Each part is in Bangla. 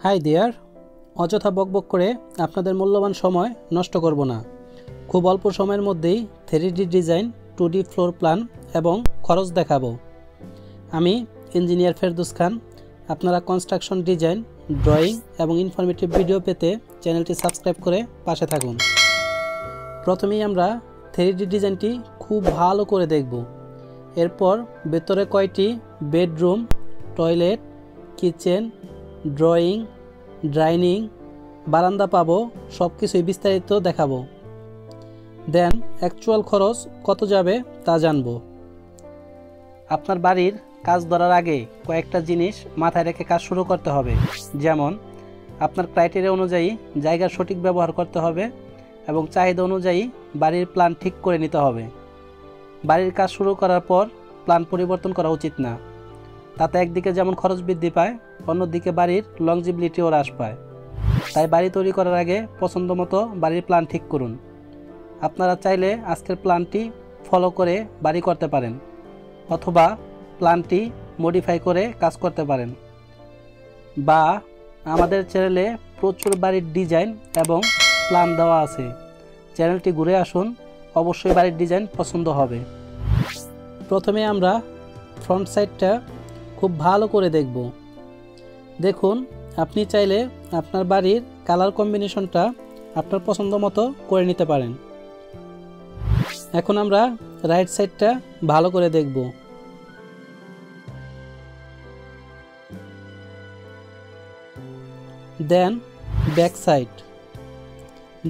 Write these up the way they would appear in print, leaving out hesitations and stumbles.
হাই দেয়ার, অযথা বকবক করে আপনাদের মূল্যবান সময় নষ্ট করব না। খুব অল্প সময়ের মধ্যেই 3D design, 2D floor plan এবং খরচ দেখাবো। আমি ইঞ্জিনিয়ার ফেরদৌস খান। আপনারা কনস্ট্রাকশন ডিজাইন, ড্রয়িং এবং ইনফরমেটিভ ভিডিও পেতে চ্যানেলটি সাবস্ক্রাইব করে পাশে থাকুন। প্রথমেই আমরা 3D ডিজাইনটি খুব ভালো করে দেখব। এরপর ভেতরে কয়টি bedroom, toilet, kitchen, drawing, dining, বারান্দা পাবো সব কিছুই বিস্তারিত দেখাবো। দেন অ্যাকচুয়াল খরচ কত যাবে তা জানবো। আপনার বাড়ির কাজ ধরার আগে কয়েকটা জিনিস মাথায় রেখে কাজ শুরু করতে হবে। যেমন আপনার ক্রাইটেরিয়া অনুযায়ী জায়গার সঠিক ব্যবহার করতে হবে এবং চাহিদা অনুযায়ী বাড়ির প্ল্যান ঠিক করে নিতে হবে। বাড়ির কাজ শুরু করার পর প্ল্যান পরিবর্তন করা উচিত না। তাতে একদিকে যেমন খরচ বৃদ্ধি পায়, অন্যদিকে বাড়ির লংজিবিলিটিও হ্রাস পায়। তাই বাড়ি তৈরি করার আগে পছন্দ মতো বাড়ির প্ল্যান ঠিক করুন। আপনারা চাইলে আজকের প্ল্যানটি ফলো করে বাড়ি করতে পারেন, অথবা প্ল্যানটি মডিফাই করে কাজ করতে পারেন। বা আমাদের চ্যানেলে প্রচুর বাড়ির ডিজাইন এবং প্ল্যান দেওয়া আছে, চ্যানেলটি ঘুরে আসুন, অবশ্যই বাড়ির ডিজাইন পছন্দ হবে। প্রথমে আমরা ফ্রন্ট সাইডটা খুব ভালো করে দেখব। দেখুন, আপনি চাইলে আপনার বাড়ির কালার কম্বিনেশনটা আপনার পছন্দ মতো করে নিতে পারেন। এখন আমরা রাইট সাইডটা ভালো করে দেখব। দেন ব্যাক সাইড,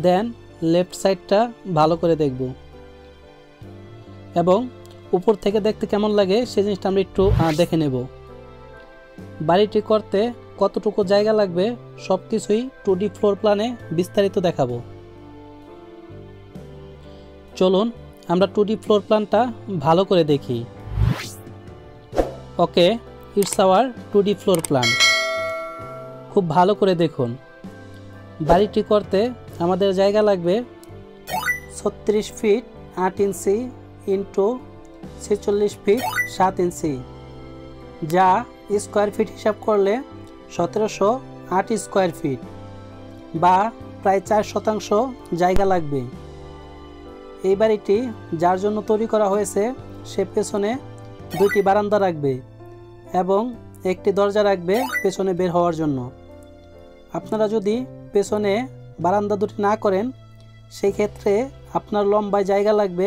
দেন লেফট সাইডটা ভালো করে দেখব এবং উপর থেকে দেখতে কেমন লাগে সেই জিনিসটা আমরা একটু দেখে নেব। বাড়িটি করতে কতটুকু জায়গা লাগবে সব কিছুই 2D ফ্লোর প্ল্যানে বিস্তারিত দেখাবো। চলুন আমরা 2D ফ্লোর প্ল্যানটা ভালো করে দেখি। Okay, it's our 2D floor plan. খুব ভালো করে দেখুন, বাড়িটি করতে আমাদের জায়গা লাগবে 36 ফিট 8 ইঞ্চি ইন্টু 46 ফিট 7 ইঞ্চি, যা স্কোয়ার ফিট হিসাব করলে 1708 স্কোয়ার ফিট বা প্রায় 4% জায়গা লাগবে। এই বাড়িটি যার জন্য তৈরি করা হয়েছে সে পেছনে 2টি বারান্দা রাখবে এবং একটি দরজা রাখবে পেছনে বের হওয়ার জন্য। আপনারা যদি পেছনে বারান্দা দুটি না করেন, সেই ক্ষেত্রে আপনার লম্বায় জায়গা লাগবে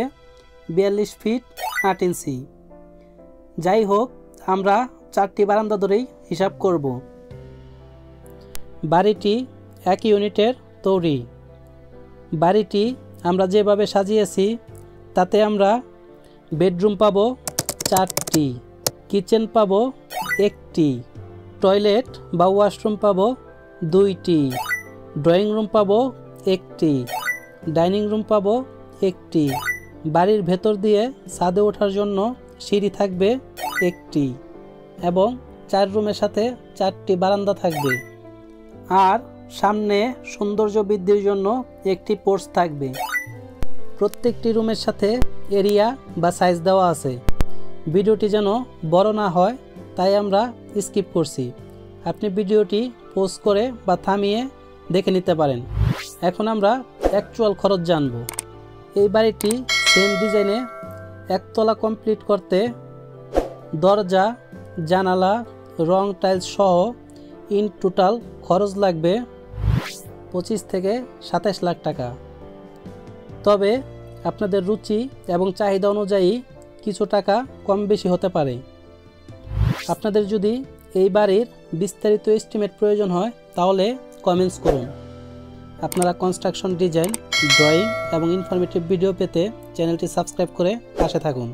42 ফিট 8 ইঞ্চি। যাই হোক, আমরা 4টি বারান্দা ধরেই হিসাব করব। বাড়িটি 1 ইউনিটের তৈরি। বাড়িটি আমরা যেভাবে সাজিয়েছি তাতে আমরা বেডরুম পাবো 4টি, কিচেন পাবো 1টি, টয়লেট বা ওয়াশরুম পাবো 2টি, ড্রয়িং রুম পাবো 1টি, ডাইনিং রুম পাবো 1টি, বাড়ির ভেতর দিয়ে ছাদে ওঠার জন্য সিঁড়ি থাকবে 1টি এবং 4 রুমের সাথে 4টি বারান্দা থাকবে। আর সামনে সৌন্দর্য বৃদ্ধির জন্য একটি পোর্চ থাকবে। প্রত্যেকটি রুমের সাথে এরিয়া বা সাইজ দেওয়া আছে। ভিডিওটি যেন বড় না হয় তাই আমরা স্কিপ করছি। আপনি ভিডিওটি পজ করে বা থামিয়ে দেখে নিতে পারেন। এখন আমরা অ্যাকচুয়াল খরচ জানব। এই বাড়িটি সেম ডিজাইনে একতলা কমপ্লিট করতে দরজা, জানালা, রং, টাইলস সহ ইন টোটাল খরচ লাগবে 25 থেকে 27 লাখ টাকা। তবে আপনাদের রুচি এবং চাহিদা অনুযায়ী কিছু টাকা কম বেশি হতে পারে। আপনাদের যদি এই বাড়ির বিস্তারিত এস্টিমেট প্রয়োজন হয় তাহলে কমেন্টস করুন। আপনারা কনস্ট্রাকশন ডিজাইন, ড্রয়িং এবং ইনফরমেটিভ ভিডিও পেতে চ্যানেলটি সাবস্ক্রাইব করে পাশে থাকুন।